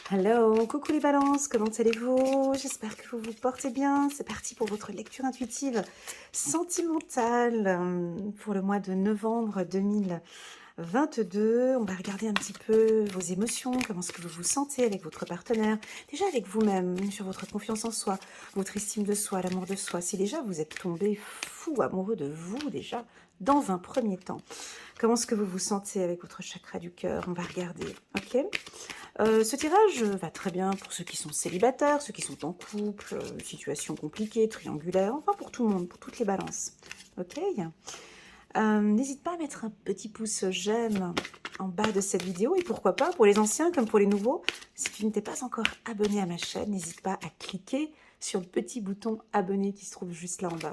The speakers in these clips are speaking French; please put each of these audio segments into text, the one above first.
Hello, coucou les balances, comment allez-vous? J'espère que vous vous portez bien. C'est parti pour votre lecture intuitive sentimentale pour le mois de novembre 2022. On va regarder un petit peu vos émotions, comment est-ce que vous vous sentez avec votre partenaire, déjà avec vous-même, sur votre confiance en soi, votre estime de soi, l'amour de soi. Si déjà vous êtes tombé fou amoureux de vous déjà dans un premier temps, comment est-ce que vous vous sentez avec votre chakra du cœur? On va regarder, ok? Ce tirage va très bien pour ceux qui sont célibataires, ceux qui sont en couple, situation compliquée, triangulaire, enfin pour tout le monde, pour toutes les balances. Ok. N'hésite pas à mettre un petit pouce j'aime en bas de cette vidéo et pourquoi pas pour les anciens comme pour les nouveaux. Si tu ne t'es pas encore abonné à ma chaîne, n'hésite pas à cliquer sur le petit bouton abonné qui se trouve juste là en bas.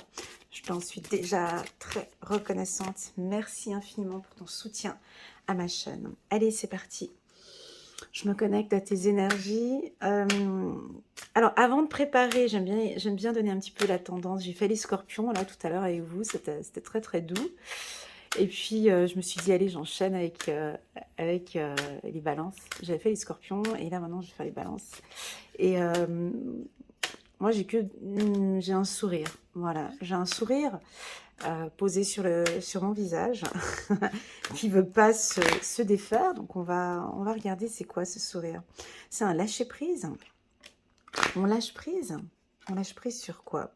Je t'en suis déjà très reconnaissante. Merci infiniment pour ton soutien à ma chaîne. Allez, c'est parti. Je me connecte à tes énergies. Alors, avant de préparer, j'aime bien donner un petit peu la tendance. J'ai fait les scorpions, là, tout à l'heure avec vous. C'était très, très doux. Et puis, je me suis dit, allez, j'enchaîne avec les balances. J'avais fait les scorpions et là, maintenant, je vais faire les balances. Et moi, j'ai un sourire. Voilà, j'ai un sourire posé sur mon visage qui veut pas se défaire. Donc, on va regarder c'est quoi ce sourire. C'est un lâcher-prise. On lâche prise. On lâche prise sur quoi?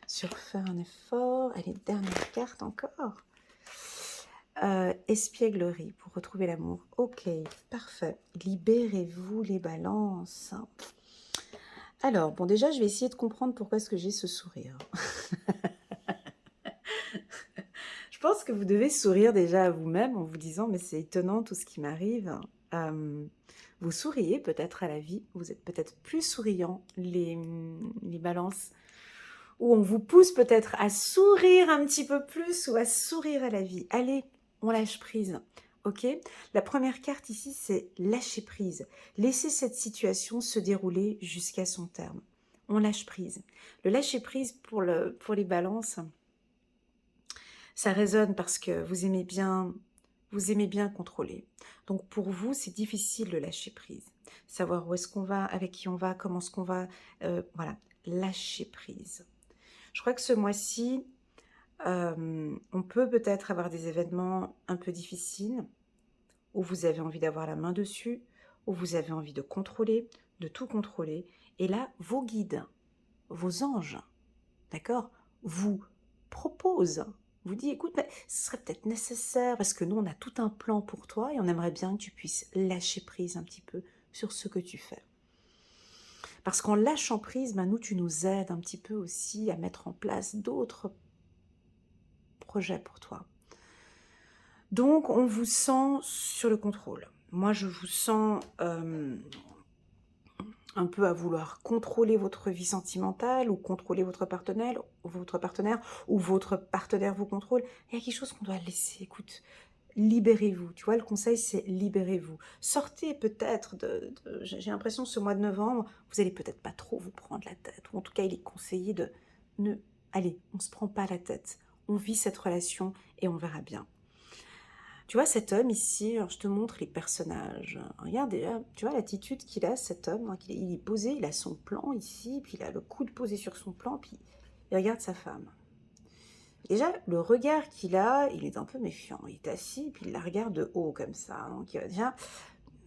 Sur faire un effort. Allez, dernière carte encore. Espièglerie pour retrouver l'amour. Ok, parfait. Libérez-vous les balances. Alors, bon, déjà, je vais essayer de comprendre pourquoi est-ce que j'ai ce sourire. Je pense que vous devez sourire déjà à vous-même en vous disant, mais c'est étonnant tout ce qui m'arrive. Vous souriez peut-être à la vie, vous êtes peut-être plus souriant, les balances, ou on vous pousse peut-être à sourire un petit peu plus ou à sourire à la vie. Allez, on lâche prise. Ok? La première carte ici, c'est lâcher prise. Laisser cette situation se dérouler jusqu'à son terme. On lâche prise. Le lâcher prise pour les balances, ça résonne parce que vous aimez bien contrôler. Donc pour vous, c'est difficile de lâcher prise. Savoir où est-ce qu'on va, avec qui on va, comment est-ce qu'on va, voilà, lâcher prise. Je crois que ce mois-ci, on peut peut-être avoir des événements un peu difficiles, où vous avez envie d'avoir la main dessus, où vous avez envie de contrôler, de tout contrôler. Et là, vos guides, vos anges, d'accord, vous proposent, vous dit, écoute, mais ce serait peut-être nécessaire, parce que nous, on a tout un plan pour toi, et on aimerait bien que tu puisses lâcher prise un petit peu sur ce que tu fais. Parce qu'en lâchant prise, ben, nous, tu nous aides un petit peu aussi à mettre en place d'autres projets pour toi. Donc, on vous sent sur le contrôle. Moi, je vous sens un peu à vouloir contrôler votre vie sentimentale ou contrôler votre partenaire, ou votre partenaire vous contrôle. Il y a quelque chose qu'on doit laisser. Écoute, libérez-vous. Tu vois, le conseil, c'est libérez-vous. Sortez peut-être j'ai l'impression ce mois de novembre, vous allez peut-être pas trop vous prendre la tête. Ou en tout cas, il est conseillé de allez, on se prend pas la tête. On vit cette relation et on verra bien. Tu vois, cet homme ici, alors je te montre les personnages. Regarde déjà, tu vois l'attitude qu'il a, cet homme. Hein, il est posé, il a son plan ici, puis il a le coude posé sur son plan, puis il regarde sa femme. Déjà, le regard qu'il a, il est un peu méfiant. Il est assis, puis il la regarde de haut comme ça. Donc déjà,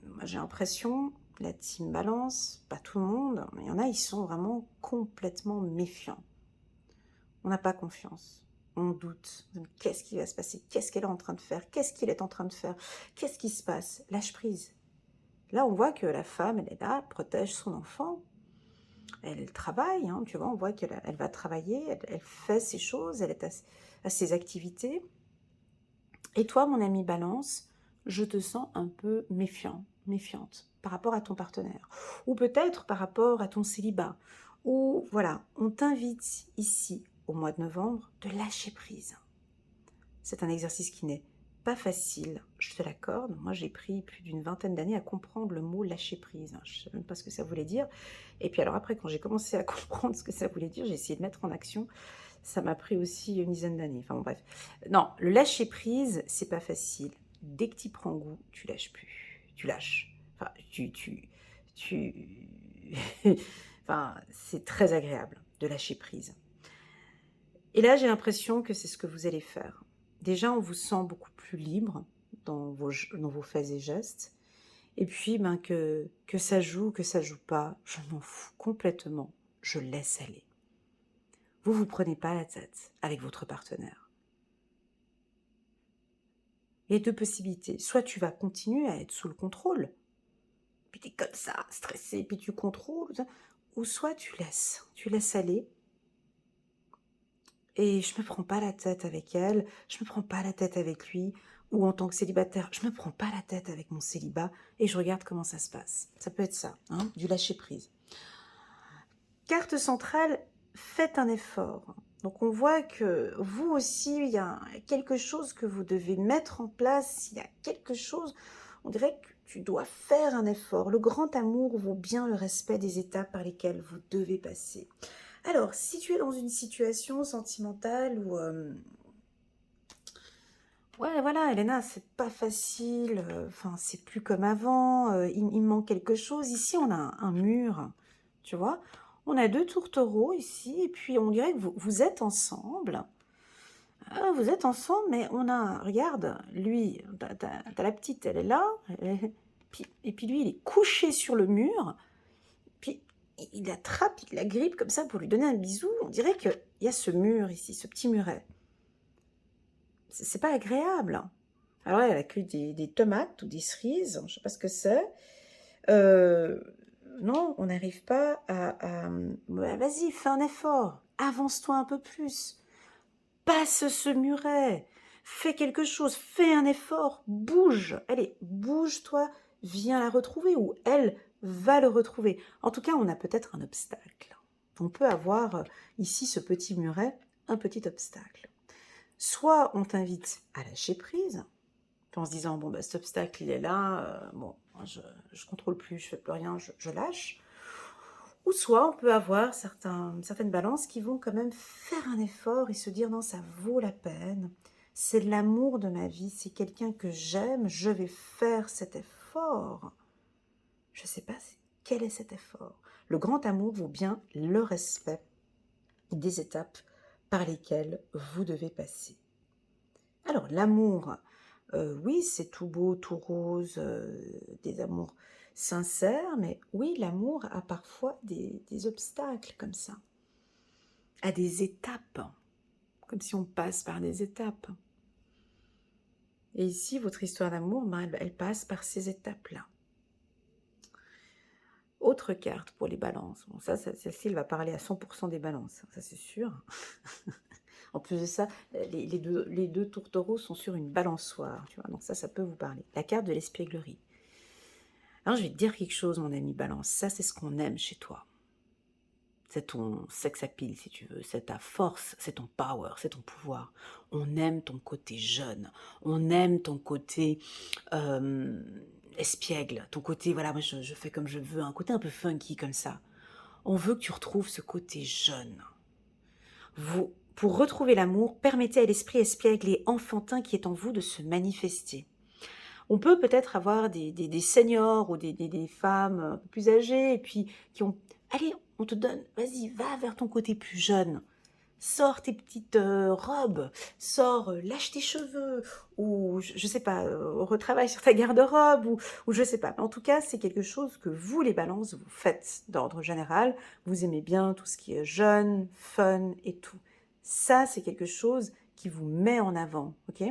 moi j'ai l'impression, la team balance, pas tout le monde, mais il y en a, ils sont vraiment complètement méfiants. On n'a pas confiance. On doute. Qu'est-ce qui va se passer? Qu'est-ce qu'elle est en train de faire? Qu'est-ce qu'il est en train de faire? Qu'est-ce qui se passe? Lâche prise. Là, on voit que la femme, elle est là, elle protège son enfant. Elle travaille, hein, tu vois, on voit qu'elle va travailler, elle fait ses choses, elle est à ses activités. Et toi, mon ami Balance, je te sens un peu méfiante par rapport à ton partenaire. Ou peut-être par rapport à ton célibat. Ou voilà, on t'invite ici, au mois de novembre, de lâcher prise. C'est un exercice qui n'est pas facile, je te l'accorde. Moi, j'ai pris plus d'une vingtaine d'années à comprendre le mot lâcher prise. Je ne sais même pas ce que ça voulait dire. Et puis alors après, quand j'ai commencé à comprendre ce que ça voulait dire, j'ai essayé de mettre en action. Ça m'a pris aussi une dizaine d'années. Enfin bon, bref. Non, le lâcher prise, c'est pas facile. Dès que tu prends goût, tu lâches plus. Tu lâches. Enfin, tu... enfin, c'est très agréable de lâcher prise. Et là, j'ai l'impression que c'est ce que vous allez faire. Déjà, on vous sent beaucoup plus libre dans vos faits et gestes. Et puis, ben, que ça joue, que ça joue pas, je m'en fous complètement. Je laisse aller. Vous vous prenez pas la tête avec votre partenaire. Il y a deux possibilités. Soit tu vas continuer à être sous le contrôle, puis tu es comme ça, stressé, puis tu contrôles, ou soit tu laisses aller. Et je me prends pas la tête avec elle, je me prends pas la tête avec lui, ou en tant que célibataire, je me prends pas la tête avec mon célibat, et je regarde comment ça se passe. Ça peut être ça, hein, du lâcher prise. Carte centrale, faites un effort. Donc on voit que vous aussi, il y a quelque chose que vous devez mettre en place, il y a quelque chose, on dirait que tu dois faire un effort. Le grand amour vaut bien le respect des étapes par lesquelles vous devez passer. Alors, si tu es dans une situation sentimentale où... ouais, voilà, Elena, c'est pas facile, enfin, c'est plus comme avant, il me manque quelque chose. Ici, on a un mur, tu vois. On a deux tourtereaux ici, et puis on dirait que vous êtes ensemble. Vous êtes ensemble, mais on a, regarde, lui, t'as la petite, elle est là, et puis lui, il est couché sur le mur, puis il l'attrape, il la grippe comme ça pour lui donner un bisou. On dirait qu'il y a ce mur ici, ce petit muret. C'est pas agréable. Alors elle a cuit des tomates ou des cerises, je ne sais pas ce que c'est. Non, on n'arrive pas à... Ouais, vas-y, fais un effort, avance-toi un peu plus, passe ce muret, fais quelque chose, fais un effort, bouge, allez, bouge-toi, viens la retrouver, ou elle va le retrouver. En tout cas, on a peut-être un obstacle. On peut avoir ici ce petit muret, un petit obstacle. Soit on t'invite à lâcher prise, en se disant, bon, bah, cet obstacle, il est là, bon, je ne contrôle plus, je fais plus rien, je lâche. Ou soit on peut avoir certaines balances qui vont quand même faire un effort et se dire, non, ça vaut la peine, c'est de l'amour de ma vie, c'est quelqu'un que j'aime, je vais faire cet effort. Je ne sais pas quel est cet effort. Le grand amour vaut bien le respect des étapes par lesquelles vous devez passer. Alors, l'amour, oui, c'est tout beau, tout rose, des amours sincères, mais oui, l'amour a parfois des obstacles comme ça, à des étapes, comme si on passe par des étapes. Et ici, votre histoire d'amour, ben, elle passe par ces étapes-là. Autre carte pour les balances. Bon, ça celle-ci, elle va parler à 100% des balances, ça c'est sûr. En plus de ça, les deux tourtereaux sont sur une balançoire, tu vois, donc ça peut vous parler. La carte de l'espièglerie. Alors, je vais te dire quelque chose, mon ami Balance. Ça, c'est ce qu'on aime chez toi. C'est ton sex appeal, si tu veux. C'est ta force, c'est ton power, c'est ton pouvoir. On aime ton côté jeune. On aime ton côté espiègle. Ton côté, voilà, moi, je fais comme je veux. Un côté un peu funky comme ça. On veut que tu retrouves ce côté jeune. Pour retrouver l'amour, permettez à l'esprit espiègle et enfantin qui est en vous de se manifester. On peut peut-être avoir des seniors ou des femmes un peu plus âgées et puis qui ont... Allez, on te donne, vas-y, va vers ton côté plus jeune. Sors tes petites robes, sors, lâche tes cheveux, ou je sais pas, retravaille sur ta garde-robe, ou je sais pas. En tout cas, c'est quelque chose que vous, les balances, vous faites d'ordre général. Vous aimez bien tout ce qui est jeune, fun et tout. Ça, c'est quelque chose qui vous met en avant, ok ?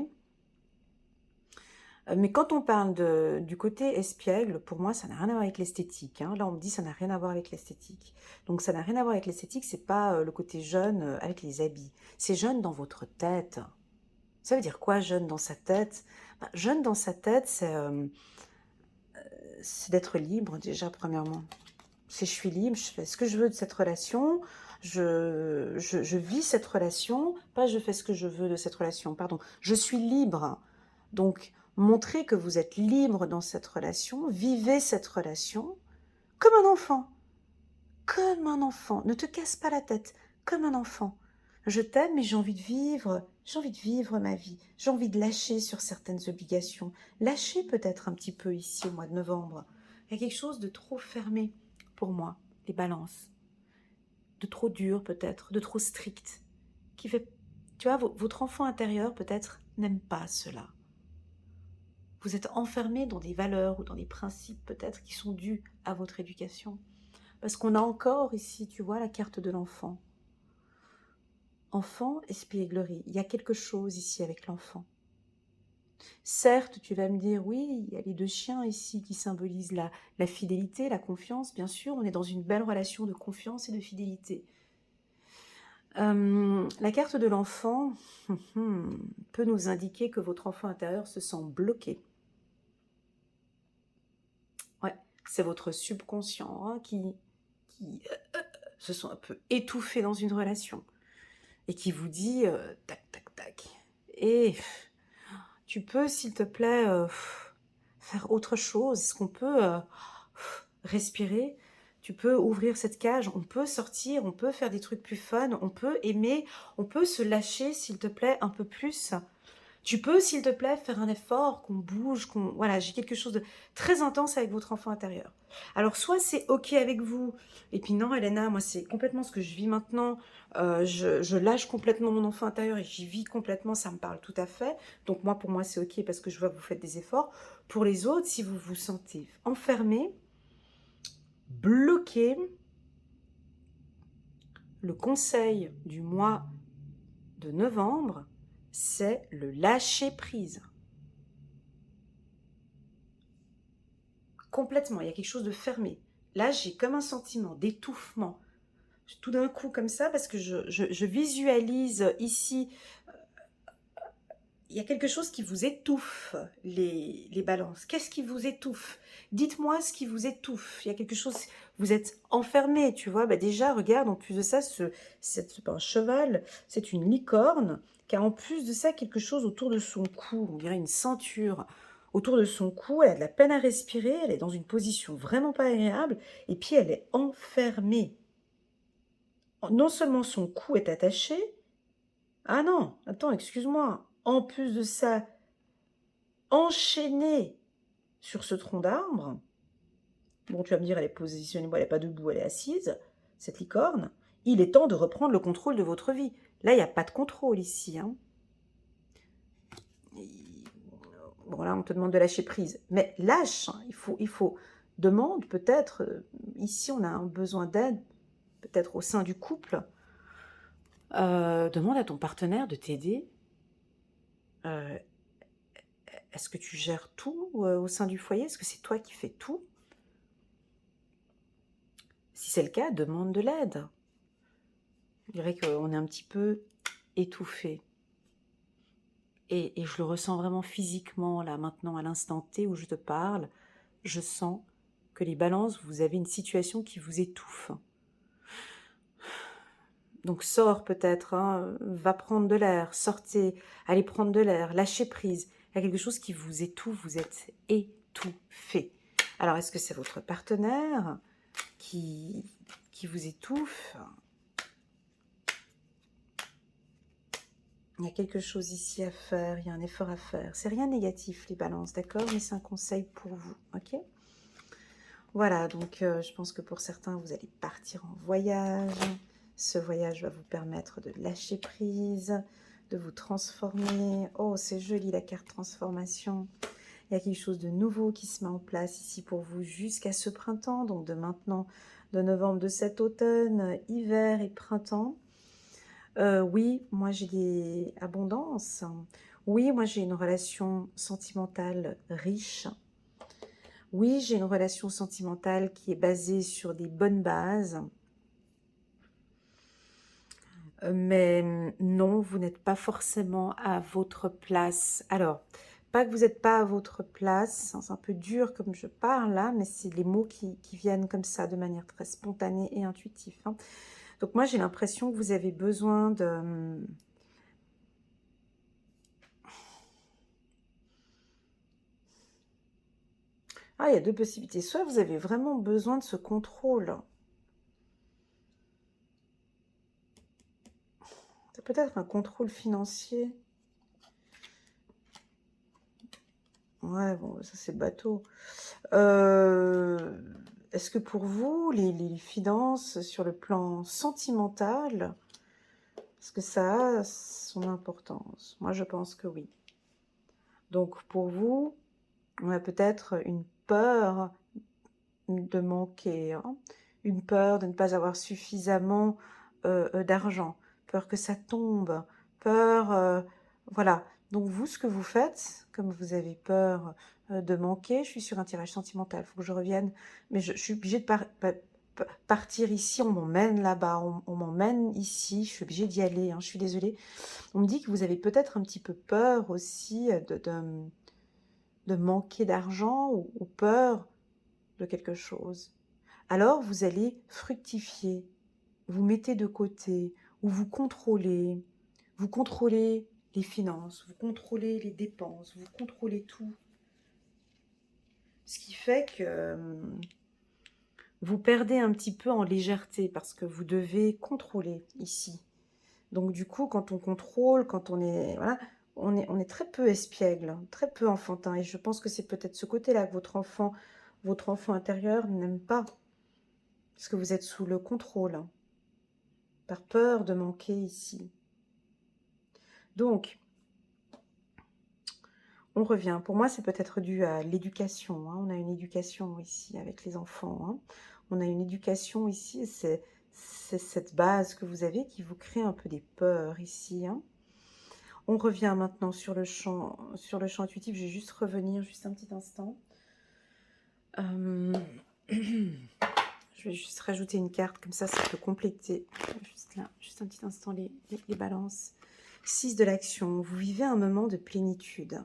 Mais quand on parle du côté espiègle, pour moi, ça n'a rien à voir avec l'esthétique. Hein. Là, on me dit que ça n'a rien à voir avec l'esthétique. Donc, ça n'a rien à voir avec l'esthétique, c'est pas le côté jeune avec les habits. C'est jeune dans votre tête. Ça veut dire quoi, jeune dans sa tête? Ben, jeune dans sa tête, c'est d'être libre, déjà, premièrement. Si je suis libre, je fais ce que je veux de cette relation, je vis cette relation, pas je fais ce que je veux de cette relation, pardon. Je suis libre. Donc, montrez que vous êtes libre dans cette relation, vivez cette relation comme un enfant. Comme un enfant. Ne te casse pas la tête, comme un enfant. Je t'aime, mais j'ai envie de vivre ma vie. J'ai envie de lâcher sur certaines obligations. Lâcher peut-être un petit peu ici au mois de novembre. Il y a quelque chose de trop fermé pour moi, les balances. De trop dur peut-être, de trop strict. Qui fait, tu vois, votre enfant intérieur peut-être n'aime pas cela. Vous êtes enfermé dans des valeurs ou dans des principes peut-être qui sont dus à votre éducation. Parce qu'on a encore ici, tu vois, la carte de l'enfant. Enfant, espièglerie. Il y a quelque chose ici avec l'enfant. Certes, tu vas me dire, oui, il y a les 2 chiens ici qui symbolisent la fidélité, la confiance. Bien sûr, on est dans une belle relation de confiance et de fidélité. La carte de l'enfant peut nous indiquer que votre enfant intérieur se sent bloqué. Ouais, c'est votre subconscient hein, qui se sent un peu étouffé dans une relation et qui vous dit tac, tac, tac. Et tu peux, s'il te plaît, faire autre chose. Est-ce qu'on peut respirer? Tu peux ouvrir cette cage, on peut sortir, on peut faire des trucs plus fun, on peut aimer, on peut se lâcher, s'il te plaît, un peu plus. Tu peux, s'il te plaît, faire un effort, qu'on bouge, qu'on... Voilà, j'ai quelque chose de très intense avec votre enfant intérieur. Alors, soit c'est OK avec vous, et puis non, Elena, moi, c'est complètement ce que je vis maintenant. Je lâche complètement mon enfant intérieur et j'y vis complètement, ça me parle tout à fait. Donc, moi, pour moi, c'est OK parce que je vois que vous faites des efforts. Pour les autres, si vous vous sentez enfermé, bloqué, le conseil du mois de novembre, c'est le lâcher prise. Complètement, il y a quelque chose de fermé. Là, j'ai comme un sentiment d'étouffement. Tout d'un coup, comme ça, parce que je visualise ici, il y a quelque chose qui vous étouffe, les balances. Qu'est-ce qui vous étouffe? Dites-moi ce qui vous étouffe. Il y a quelque chose, vous êtes enfermé, tu vois. Bah déjà, regarde, en plus de ça, c'est pas un cheval, c'est une licorne, qui a en plus de ça quelque chose autour de son cou, on dirait une ceinture. Autour de son cou, elle a de la peine à respirer, elle est dans une position vraiment pas agréable, et puis elle est enfermée. Non seulement son cou est attaché, ah non, attends, excuse-moi, en plus de ça, enchaînée sur ce tronc d'arbre. Bon, tu vas me dire, elle est positionnée, bon, elle n'est pas debout, elle est assise, cette licorne. Il est temps de reprendre le contrôle de votre vie. Là, il n'y a pas de contrôle ici. Hein. Bon, là, on te demande de lâcher prise. Mais lâche, hein. Il faut demande peut-être, ici, on a un besoin d'aide, peut-être au sein du couple. Demande à ton partenaire de t'aider. Est-ce que tu gères tout au sein du foyer? Est-ce que c'est toi qui fais tout? Si c'est le cas, demande de l'aide. Je dirais qu'on est un petit peu étouffé. Et je le ressens vraiment physiquement, là, maintenant, à l'instant T où je te parle. Je sens que les balances, vous avez une situation qui vous étouffe. Donc sors peut-être, hein, va prendre de l'air, sortez, allez prendre de l'air, lâchez prise. Il y a quelque chose qui vous étouffe, vous êtes étouffé. Alors est-ce que c'est votre partenaire qui vous étouffe? Il y a quelque chose ici à faire, il y a un effort à faire. C'est rien négatif les balances, d'accord? Mais c'est un conseil pour vous, ok? Voilà, donc je pense que pour certains, vous allez partir en voyage. Ce voyage va vous permettre de lâcher prise, de vous transformer. Oh, c'est joli la carte transformation. Il y a quelque chose de nouveau qui se met en place ici pour vous jusqu'à ce printemps. Donc de maintenant, de novembre, de cet automne, hiver et printemps. Oui, moi j'ai des abondances. Oui, moi j'ai une relation sentimentale riche. Oui, j'ai une relation sentimentale qui est basée sur des bonnes bases. Mais non, vous n'êtes pas forcément à votre place. Alors, pas que vous n'êtes pas à votre place, hein, c'est un peu dur comme je parle là, mais c'est les mots qui viennent comme ça de manière très spontanée et intuitive. Hein. Donc moi, j'ai l'impression que vous avez besoin de... Ah, il y a deux possibilités. Soit vous avez vraiment besoin de ce contrôle. C'est peut-être un contrôle financier. Ouais, bon, ça c'est bateau. Heu, Est-ce que pour vous, les finances sur le plan sentimental, est-ce que ça a son importance? Moi, je pense que oui. Donc pour vous, on a peut-être une peur de manquer, hein, une peur de ne pas avoir suffisamment, d'argent, peur que ça tombe, peur, voilà. Donc vous, ce que vous faites, comme vous avez peur, de manquer, je suis sur un tirage sentimental, il faut que je revienne, mais je suis obligée de partir ici, on m'emmène là-bas, on m'emmène ici, je suis obligée d'y aller, hein, je suis désolée. On me dit que vous avez peut-être un petit peu peur aussi, de manquer d'argent ou peur de quelque chose. Alors vous allez fructifier, vous mettez de côté ou vous contrôlez les finances, vous contrôlez les dépenses, vous contrôlez tout. Ce qui fait que vous perdez un petit peu en légèreté parce que vous devez contrôler ici. Donc du coup, quand on contrôle, quand on est, voilà, on est très peu espiègle, très peu enfantin. Et je pense que c'est peut-être ce côté-là que votre enfant intérieur n'aime pas. Parce que vous êtes sous le contrôle, hein, par peur de manquer ici. Donc, on revient. Pour moi, c'est peut-être dû à l'éducation, hein. On a une éducation ici avec les enfants, hein. On a une éducation ici, c'est cette base que vous avez qui vous crée un peu des peurs ici, hein. On revient maintenant sur le champ intuitif. Je vais juste revenir, juste un petit instant. Je vais juste rajouter une carte, comme ça peut compléter. Juste là, juste un petit instant, les balances. 6 de l'action. Vous vivez un moment de plénitude.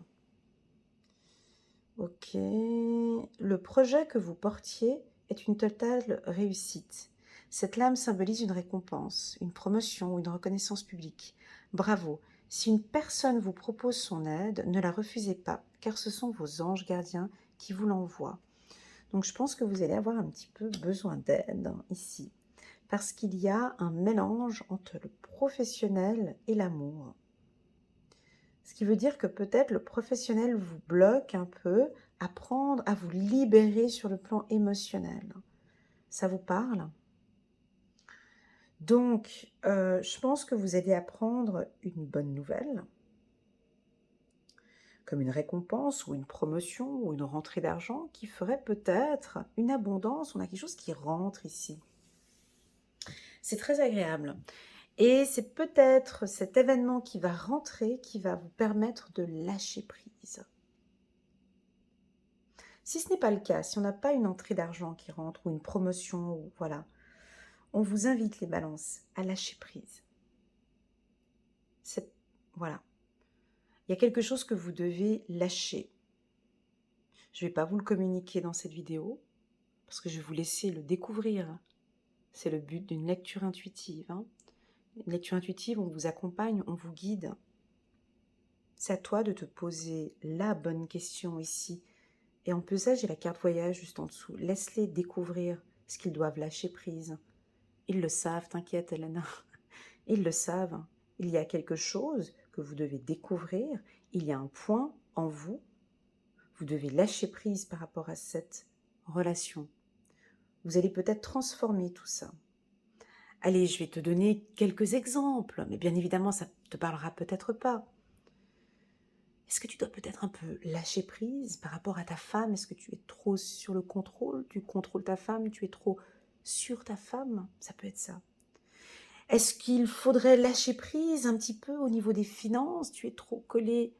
Ok. Le projet que vous portiez est une totale réussite. Cette lame symbolise une récompense, une promotion ou une reconnaissance publique. Bravo. Si une personne vous propose son aide, ne la refusez pas, car ce sont vos anges gardiens qui vous l'envoient. Donc je pense que vous allez avoir un petit peu besoin d'aide ici, parce qu'il y a un mélange entre le professionnel et l'amour. Ce qui veut dire que peut-être le professionnel vous bloque un peu, apprendre à vous libérer sur le plan émotionnel. Ça vous parle? Donc, je pense que vous allez apprendre une bonne nouvelle, comme une récompense ou une promotion ou une rentrée d'argent qui ferait peut-être une abondance. On a quelque chose qui rentre ici. C'est très agréable. Et c'est peut-être cet événement qui va rentrer qui va vous permettre de lâcher prise. Si ce n'est pas le cas, si on n'a pas une entrée d'argent qui rentre ou une promotion, ou voilà, on vous invite les balances à lâcher prise. Voilà. Il y a quelque chose que vous devez lâcher. Je ne vais pas vous le communiquer dans cette vidéo parce que je vais vous laisser le découvrir. C'est le but d'une lecture intuitive, hein. Une lecture intuitive, on vous accompagne, on vous guide. C'est à toi de te poser la bonne question ici. Et en plus ça, j'ai la carte voyage juste en dessous. Laisse-les découvrir ce qu'ils doivent lâcher prise. Ils le savent, t'inquiète Elena. Ils le savent. Il y a quelque chose que vous devez découvrir. Il y a un point en vous. Vous devez lâcher prise par rapport à cette relation. Vous allez peut-être transformer tout ça. Allez, je vais te donner quelques exemples, mais bien évidemment, ça ne te parlera peut-être pas. Est-ce que tu dois peut-être un peu lâcher prise par rapport à ta femme? Est-ce que tu es trop sur le contrôle? Tu contrôles ta femme? Tu es trop sur ta femme? Ça peut être ça. Est-ce qu'il faudrait lâcher prise un petit peu au niveau des finances? Tu es trop collé,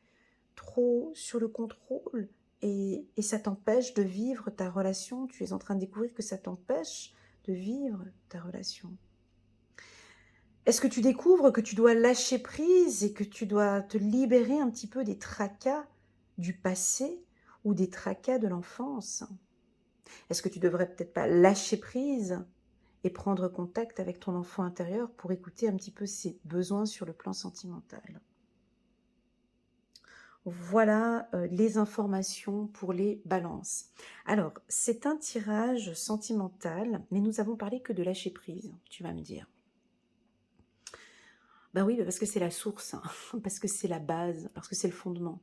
trop sur le contrôle et ça t'empêche de vivre ta relation. Tu es en train de découvrir que ça t'empêche de vivre ta relation. Est-ce que tu découvres que tu dois lâcher prise et que tu dois te libérer un petit peu des tracas du passé ou des tracas de l'enfance? Est-ce que tu devrais peut-être pas lâcher prise et prendre contact avec ton enfant intérieur pour écouter un petit peu ses besoins sur le plan sentimental? Voilà les informations pour les balances. Alors, c'est un tirage sentimental, mais nous avons parlé que de lâcher prise, tu vas me dire. Ben oui, parce que c'est la source, hein, parce que c'est la base, parce que c'est le fondement.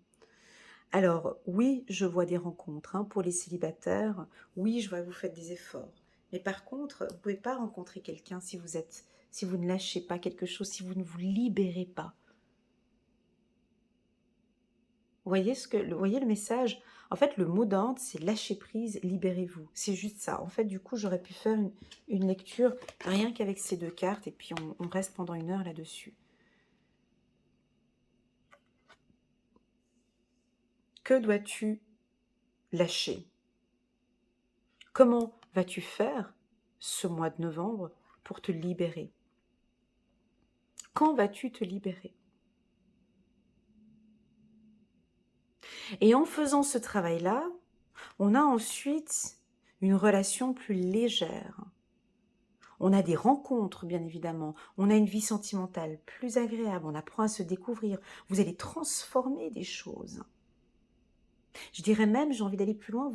Alors oui, je vois des rencontres, hein, pour les célibataires. Oui, je vois que vous faites des efforts. Mais par contre, vous ne pouvez pas rencontrer quelqu'un si vous ne lâchez pas quelque chose, si vous ne vous libérez pas. Vous voyez le message? En fait, le mot d'ordre, c'est lâcher prise, libérez-vous. C'est juste ça. En fait, du coup, j'aurais pu faire une lecture rien qu'avec ces deux cartes et puis on reste pendant 1 heure là-dessus. Que dois-tu lâcher? Comment vas-tu faire ce mois de novembre pour te libérer? Quand vas-tu te libérer? Et en faisant ce travail-là, on a ensuite une relation plus légère. On a des rencontres, bien évidemment. On a une vie sentimentale plus agréable. On apprend à se découvrir. Vous allez transformer des choses. Je dirais même, j'ai envie d'aller plus loin,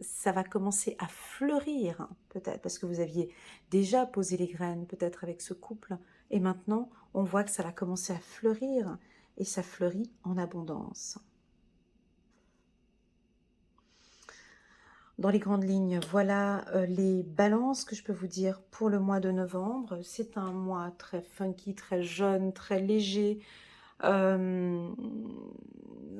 ça va commencer à fleurir, peut-être, parce que vous aviez déjà posé les graines, peut-être avec ce couple. Et maintenant, on voit que ça va commencer à fleurir. Et ça fleurit en abondance. Dans les grandes lignes, voilà les balances que je peux vous dire pour le mois de novembre. C'est un mois très funky, très jeune, très léger.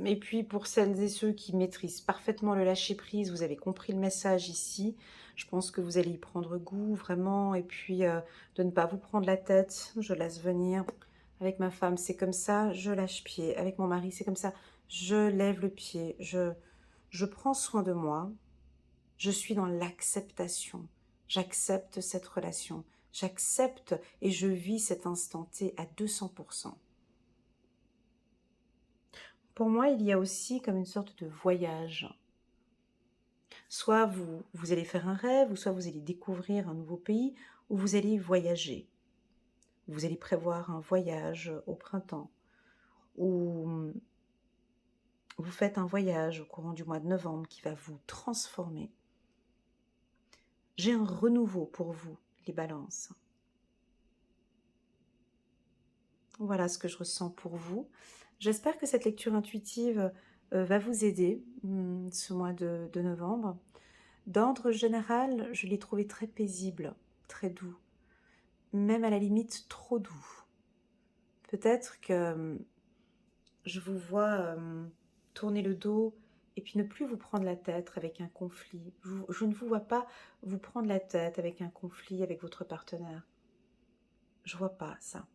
Et puis pour celles et ceux qui maîtrisent parfaitement le lâcher-prise, vous avez compris le message ici. Je pense que vous allez y prendre goût vraiment. Et puis de ne pas vous prendre la tête. Je laisse venir. Avec ma femme, c'est comme ça, je lâche pied. Avec mon mari, c'est comme ça, je lève le pied. Je prends soin de moi. Je suis dans l'acceptation. J'accepte cette relation. J'accepte et je vis cet instant T à 200%. Pour moi, il y a aussi comme une sorte de voyage. Soit vous allez faire un rêve, ou soit vous allez découvrir un nouveau pays, ou vous allez voyager. Vous allez prévoir un voyage au printemps, ou vous faites un voyage au courant du mois de novembre qui va vous transformer. J'ai un renouveau pour vous, les balances. Voilà ce que je ressens pour vous. J'espère que cette lecture intuitive va vous aider ce mois de novembre. D'ordre général, je l'ai trouvé très paisible, très doux, même à la limite trop doux. Peut-être que je vous vois tourner le dos et puis ne plus vous prendre la tête avec un conflit. Je ne vous vois pas vous prendre la tête avec un conflit avec votre partenaire. Je vois pas ça.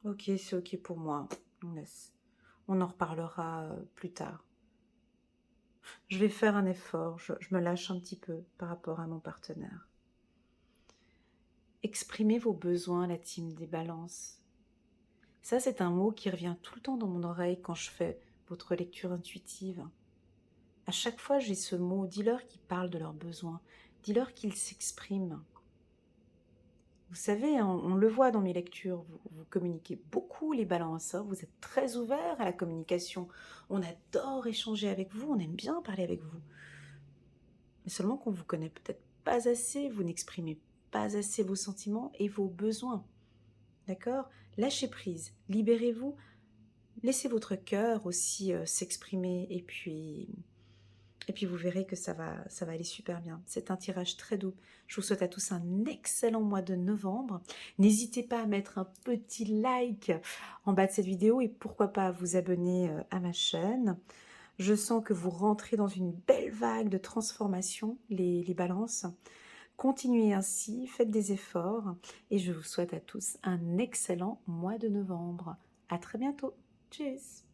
Ok, c'est ok pour moi. On laisse. On en reparlera plus tard. Je vais faire un effort, je me lâche un petit peu par rapport à mon partenaire. Exprimez vos besoins, la team des balances. Ça, c'est un mot qui revient tout le temps dans mon oreille quand je fais votre lecture intuitive. À chaque fois, j'ai ce mot, dis-leur qu'ils parlent de leurs besoins, dis-leur qu'ils s'expriment. Vous savez, hein, on le voit dans mes lectures, vous communiquez beaucoup les balances, hein, vous êtes très ouverts à la communication. On adore échanger avec vous, on aime bien parler avec vous. Mais seulement qu'on ne vous connaît peut-être pas assez, vous n'exprimez pas assez vos sentiments et vos besoins. D'accord? Lâchez prise, libérez-vous, laissez votre cœur aussi s'exprimer et puis vous verrez que ça va aller super bien. C'est un tirage très doux. Je vous souhaite à tous un excellent mois de novembre. N'hésitez pas à mettre un petit like en bas de cette vidéo et pourquoi pas à vous abonner à ma chaîne. Je sens que vous rentrez dans une belle vague de transformation, les balances. Continuez ainsi, faites des efforts et je vous souhaite à tous un excellent mois de novembre. À très bientôt. Tchuss!